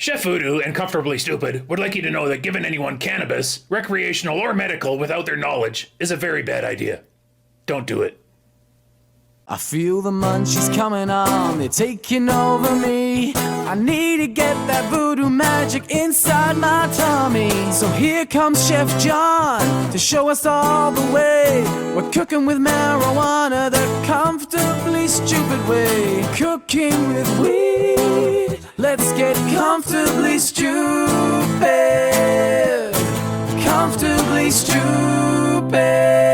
Chef Voodoo and Comfortably Stupid would like you to know that giving anyone cannabis, recreational or medical, without their knowledge is a very bad idea. Don't do it. I feel the munchies coming on, they're taking over me. I need to get that voodoo magic inside my tummy. So here comes Chef John to show us all the way. We're cooking with marijuana the comfortably stupid way. Cooking with weed, let's get comfortably stupid. Comfortably stupid.